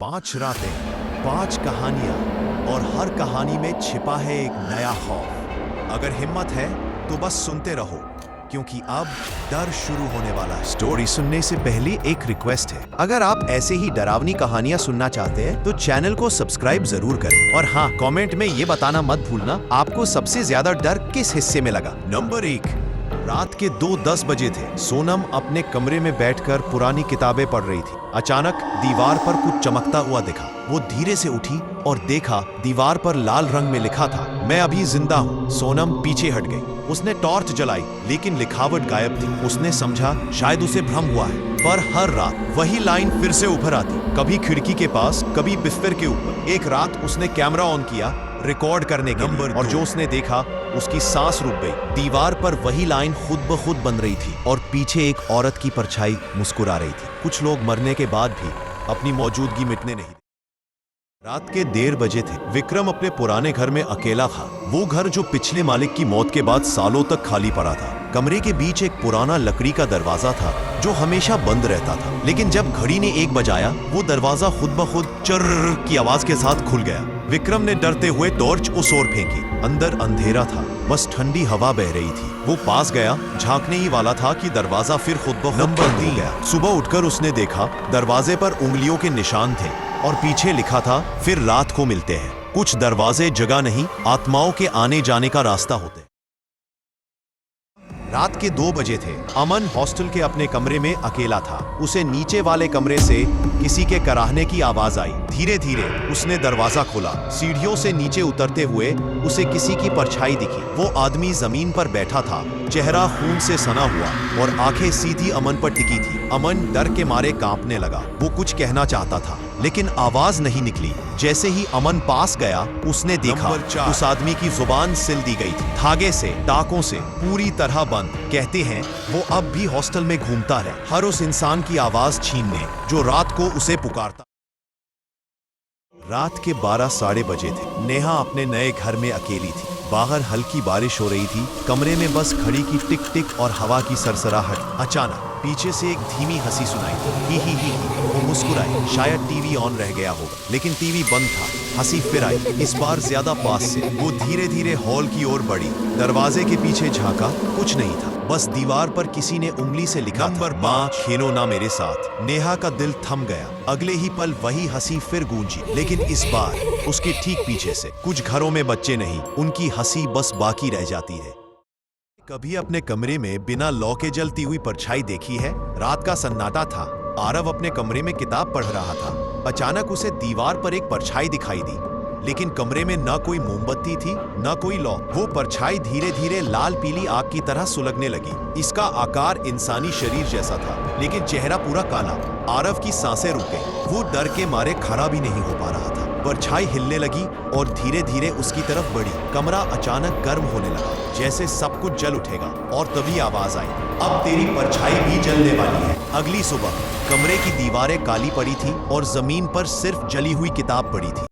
5 रातें, 5 कहानियां और हर कहानी में छिपा है एक नया खौफ। अगर हिम्मत है तो बस सुनते रहो, क्योंकि अब डर शुरू होने वाला है। स्टोरी सुनने से पहले एक रिक्वेस्ट है, अगर आप ऐसे ही डरावनी कहानियां सुनना चाहते हैं तो चैनल को सब्सक्राइब जरूर करें। और हाँ, कमेंट में ये बताना मत भूलना आपको सबसे ज्यादा डर किस हिस्से में लगा। नंबर 1। रात के 2:10 बजे थे। सोनम अपने कमरे में बैठकर पुरानी किताबें पढ़ रही थी। अचानक दीवार पर कुछ चमकता हुआ दिखा। वो धीरे से उठी और देखा दीवार पर लाल रंग में लिखा था, मैं अभी जिंदा हूँ। सोनम पीछे हट गई। उसने टॉर्च जलाई, लेकिन लिखावट गायब थी। उसने समझा शायद उसे भ्रम हुआ है, पर हर रात वही लाइन फिर से उभर आती, कभी खिड़की के पास, कभी बिस्तर के ऊपर। एक रात उसने कैमरा ऑन किया रिकॉर्ड करने के लिए, और जो उसने देखा उसकी सांस रुक गई। दीवार पर वही लाइन खुद ब खुद बन रही थी और पीछे एक औरत की परछाई मुस्कुरा रही थी। कुछ लोग मरने के बाद भी अपनी मौजूदगी मिटने नहीं। रात के 1:30 बजे थे। विक्रम अपने पुराने घर में अकेला था। वो घर जो पिछले मालिक की मौत के बाद सालों तक खाली पड़ा था। कमरे के बीच एक पुराना लकड़ी का दरवाजा था जो हमेशा बंद रहता था, लेकिन जब घड़ी ने 1 बजाया वो दरवाजा खुद ब खुद चर्र की आवाज के साथ खुल गया। विक्रम ने डरते हुए टॉर्च उस ओर फेंकी। अंदर अंधेरा था, बस ठंडी हवा बह रही थी। वो पास गया, झांकने ही वाला था कि दरवाजा फिर खुद ब खुद बंद हो गया। सुबह उठकर उसने देखा दरवाजे पर उंगलियों के निशान थे और पीछे लिखा था, फिर रात को मिलते हैं। कुछ दरवाजे जगह नहीं, आत्माओं के आने जाने का रास्ता होते। रात के 2 बजे थे। अमन हॉस्टल के अपने कमरे में अकेला था। उसे नीचे वाले कमरे से किसी के कराहने की आवाज आई। धीरे धीरे उसने दरवाजा खोला। सीढ़ियों से नीचे उतरते हुए उसे किसी की परछाई दिखी। वो आदमी जमीन पर बैठा था, चेहरा खून से सना हुआ और आंखें सीधी अमन पर टिकी थी। अमन डर के मारे कांपने लगा। वो कुछ कहना चाहता था, लेकिन आवाज नहीं निकली। जैसे ही अमन पास गया उसने देखा उस आदमी की जुबान सिल दी गई थी, धागे से, टाकों से, पूरी तरह बंद। कहते हैं वो अब भी हॉस्टल में घूमता है, हर उस इंसान की आवाज छीनने जो रात को उसे पुकारता। रात के 12 साढ़े बजे थे। नेहा अपने नए घर में अकेली थी। बाहर हल्की बारिश हो रही थी। कमरे में बस घड़ी की टिक टिक और हवा की सरसराहट। अचानक पीछे से एक धीमी हंसी सुनाई दी। ही। वो मुस्कुराई। शायद टीवी ऑन रह गया होगा, लेकिन टीवी बंद था। हंसी फिर आई, इस बार ज्यादा पास से। वो धीरे धीरे हॉल की ओर बढ़ी। दरवाजे के पीछे झांका, कुछ नहीं था, बस दीवार पर किसी ने उंगली से लिखा था, माँ खेलो ना मेरे साथ। नेहा का दिल थम गया। अगले ही पल वही हंसी फिर गूंजी, लेकिन इस बार उसके ठीक पीछे से। कुछ घरों में बच्चे नहीं, उनकी हंसी बस बाकी रह जाती है। कभी अपने कमरे में बिना लौ के जलती हुई परछाई देखी है? रात का सन्नाटा था। आरव अपने कमरे में किताब पढ़ रहा था। अचानक उसे दीवार पर एक परछाई दिखाई दी, लेकिन कमरे में न कोई मोमबत्ती थी, न कोई लौ। वो परछाई धीरे धीरे लाल पीली आग की तरह सुलगने लगी। इसका आकार इंसानी शरीर जैसा था, लेकिन चेहरा पूरा काला। आरव की सांसें रुक गई। वो डर के मारे खड़ा भी नहीं हो पा रहा था। परछाई हिलने लगी और धीरे धीरे उसकी तरफ बढ़ी। कमरा अचानक गर्म होने लगा, जैसे सब कुछ जल उठेगा। और तभी आवाज आई, अब तेरी परछाई भी जलने वाली है। अगली सुबह कमरे की दीवारें काली पड़ी थी और जमीन पर सिर्फ जली हुई किताब पड़ी थी।